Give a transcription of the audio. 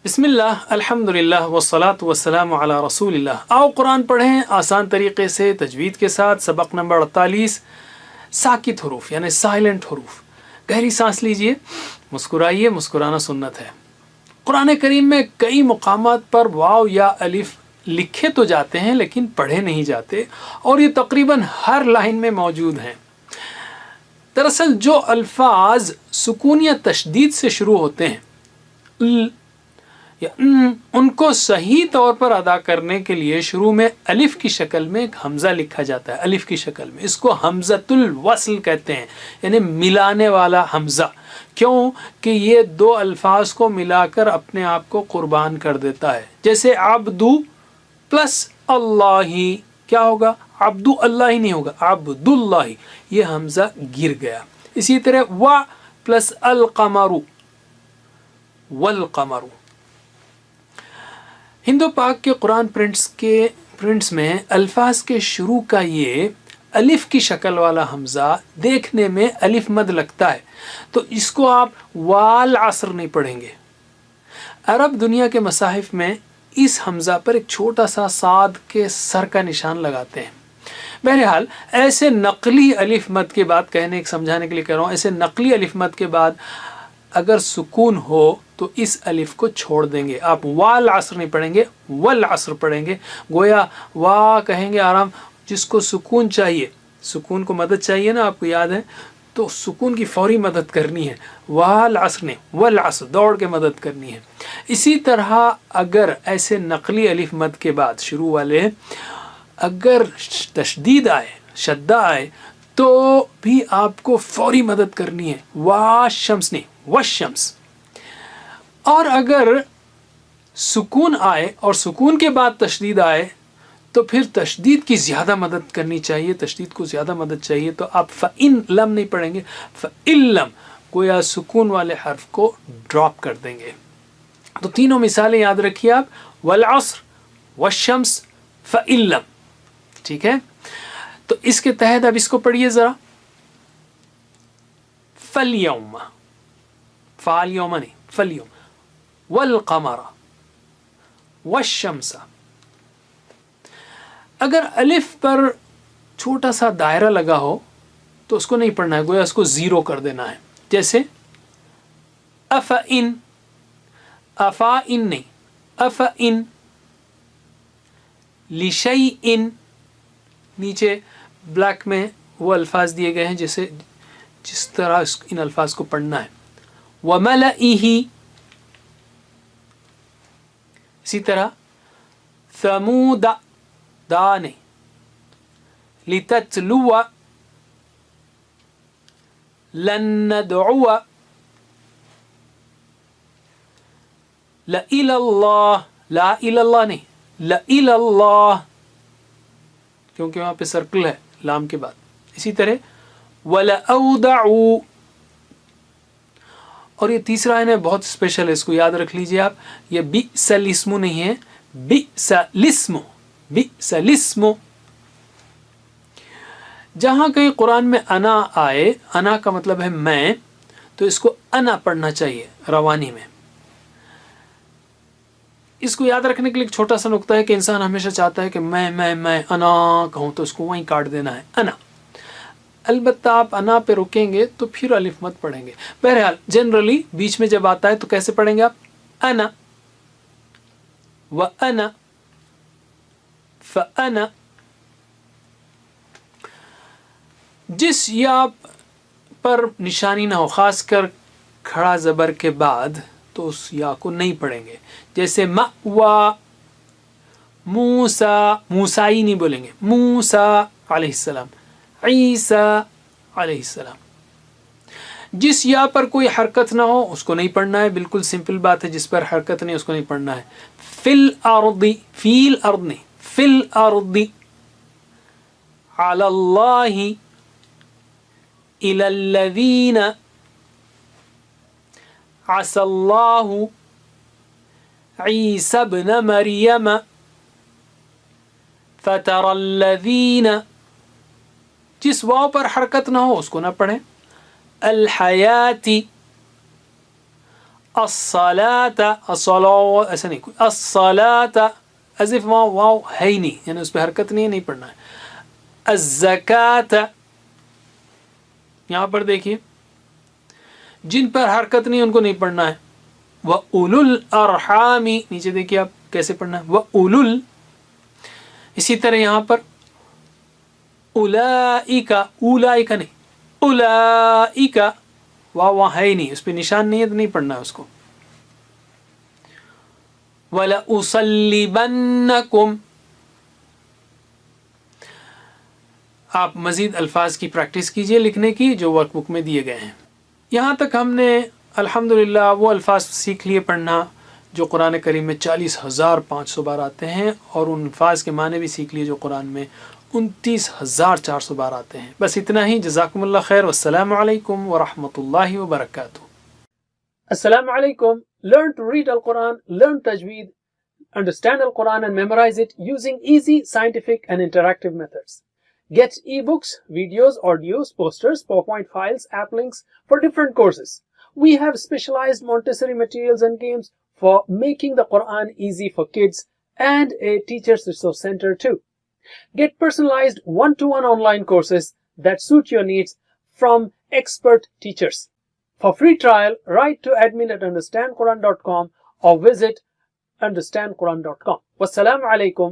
بسم اللہ الحمدللہ والصلاة والسلام علی رسول اللہ۔ آؤ قرآن پڑھیں آسان طریقے سے تجوید کے ساتھ۔ سبق نمبر 48، ساکت حروف یعنی سائلنٹ حروف۔ گہری سانس لیجئے، مسکرائیے، مسکرانا سنت ہے۔ قرآن کریم میں کئی مقامات پر واو یا الف لکھے تو جاتے ہیں لیکن پڑھے نہیں جاتے، اور یہ تقریباً ہر لائن میں موجود ہیں۔ دراصل جو الفاظ سکون یا تشدید سے شروع ہوتے ہیں یا ان کو صحیح طور پر ادا کرنے کے لیے شروع میں الف کی شکل میں ایک حمزہ لکھا جاتا ہے۔ الف کی شکل میں اس کو حمزۃ الوصل کہتے ہیں، یعنی ملانے والا حمزہ۔ کیوں کہ یہ دو الفاظ کو ملا کر اپنے آپ کو قربان کر دیتا ہے۔ جیسے عبدو پلس اللہ، کیا ہوگا؟ عبدو اللہ ہی نہیں ہوگا، عبد اللہ، یہ حمزہ گر گیا۔ اسی طرح و پلس القمر، والقمر۔ ہند و پاک کے قرآن پرنٹس میں الفاظ کے شروع کا یہ الف کی شکل والا حمزہ دیکھنے میں الف مد لگتا ہے، تو اس کو آپ والعصر نہیں پڑھیں گے۔ عرب دنیا کے مصاحف میں اس حمزہ پر ایک چھوٹا سا صاد کے سر کا نشان لگاتے ہیں۔ بہرحال ایسے نقلی الف مد کے بعد، سمجھانے کے لیے کہہ رہا ہوں، ایسے نقلی الف مد کے بعد اگر سکون ہو تو اس الف کو چھوڑ دیں گے۔ آپ والعصر نہیں پڑھیں گے، والعصر پڑھیں گے۔ گویا وا کہیں گے آرام، جس کو سکون چاہیے، سکون کو مدد چاہیے نا، آپ کو یاد ہے، تو سکون کی فوری مدد کرنی ہے۔ والعصر نے والعصر دوڑ کے مدد کرنی ہے۔ اسی طرح اگر ایسے نقلی الف مد کے بعد شروع والے اگر تشدید آئے، شدہ آئے، تو بھی آپ کو فوری مدد کرنی ہے۔ والشمس نے والشمس۔ اور اگر سکون آئے اور سکون کے بعد تشدید آئے تو پھر تشدید کی زیادہ مدد کرنی چاہیے، تشدید کو زیادہ مدد چاہیے، تو آپ فَإِن لم نہیں پڑھیں گے، فَإِن لم، گویا سکون والے حرف کو ڈراپ کر دیں گے۔ تو تینوں مثالیں یاد رکھیے آپ، والعصر، والشمس، فَإِن لم، ٹھیک ہے؟ تو اس کے تحت اب اس کو پڑھیے ذرا، فَالْيَوْمَ، فَالْيَوْمَ نہیں، فَالْيَوْمَ، والقمر، والشمس۔ اگر الف پر چھوٹا سا دائرہ لگا ہو تو اس کو نہیں پڑھنا ہے، گویا اس کو زیرو کر دینا ہے۔ جیسے افئن، افائن نہیں، افئن، لشیئن، نیچے بلیک میں وہ الفاظ دیے گئے ہیں جس طرح ان الفاظ کو پڑھنا ہے۔ وملئہ، اسی طرح ثمود، دانے، لتتلو، لن ندعو، لإلى اللہ، لا إلى اللہ نہیں، لإلى اللہ، کیونکہ وہاں پہ سرکل ہے لام کے بعد۔ اسی طرح وَلَأَوْدَعُوا، اور یہ تیسرا ہے بہت اسپیشل ہے، اس کو یاد رکھ لیجئے آپ، یہ بئس الاسم نہیں ہے، بئس الاسم، بئس الاسم۔ جہاں کہیں قرآن میں انا آئے، انا کا مطلب ہے میں، تو اس کو انا پڑھنا چاہیے روانی میں۔ اس کو یاد رکھنے کے لیے ایک چھوٹا سا نقطہ ہے کہ انسان ہمیشہ چاہتا ہے کہ میں انا کہوں، تو اس کو وہیں کاٹ دینا ہے، انا۔ البتہ آپ انا پہ رکیں گے تو پھر الف مت پڑھیں گے۔ بہرحال جنرلی بیچ میں جب آتا ہے تو کیسے پڑھیں گے آپ؟ انا، وَأَنَا، فَأَنَا۔ جس یا پر نشانی نہ ہو، خاص کر کھڑا زبر کے بعد، تو اس یا کو نہیں پڑھیں گے۔ جیسے مَأْوَى، موسیٰ، موسیٰ نہیں بولیں گے، موسیٰ علیہ السلام، عیسیٰ علیہ السلام۔ جس یا پر کوئی حرکت نہ ہو اس کو نہیں پڑھنا ہے، بالکل سمپل بات ہے، جس پر حرکت نہیں اس کو نہیں پڑھنا ہے۔ فی الارض، فی الارض نہیں، فی الارض، علی اللہ، الی الذین، عسی اللہ، عیسی ابن مریم، فتری الذین، جس واو پر حرکت نہ ہو اس کو نہ پڑھیں۔ الحیاتی، الصلاة الصلاة ایسا نہیں، کوئی الصلاة as if وہاں واو ہے ہی نہیں، یعنی اس پہ حرکت نہیں پڑھنا ہے. الزکاة یہاں پر دیکھیے جن پر حرکت نہیں ان کو نہیں پڑھنا ہے. وَأُولُو الْأَرْحَامِ نیچے دیکھیے آپ کیسے پڑھنا ہے. وَأُولُو اسی طرح یہاں پر اولئک اولئک نہیں، اولئک واو وہاں ہے ہی نہیں، اس پہ نشان نہیں ہے تو نہیں پڑھنا ہے اس کو. وَلَأُصَلِّبَنَّكُمْ آپ مزید الفاظ کی پریکٹس کیجئے لکھنے کی جو ورک بک میں دیے گئے ہیں. یہاں تک ہم نے الحمدللہ وہ الفاظ سیکھ لیے پڑھنا جو قرآن کریم میں 40,500 بار آتے ہیں، اور ان الفاظ کے معنی بھی سیکھ لیے جو قرآن میں 29,400 بار آتے ہیں. بس اتنا ہی. جزاکم اللہ خیر. والسلام علیکم ورحمۃ اللہ وبرکاتہ. السلام علیکم. Learn to read Al-Quran, learn Tajweed, understand Al-Quran and memorize it using easy, scientific and interactive methods. Get ebooks, videos, audios, posters, PowerPoint files, app links for different courses. We have specialized Montessori materials and games for making the Quran easy for kids and a teacher's resource center too. Get personalized one-to-one online courses that suit your needs from expert teachers. For free trial, write to admin@understandquran.com or visit understandquran.com. Wassalamu alaikum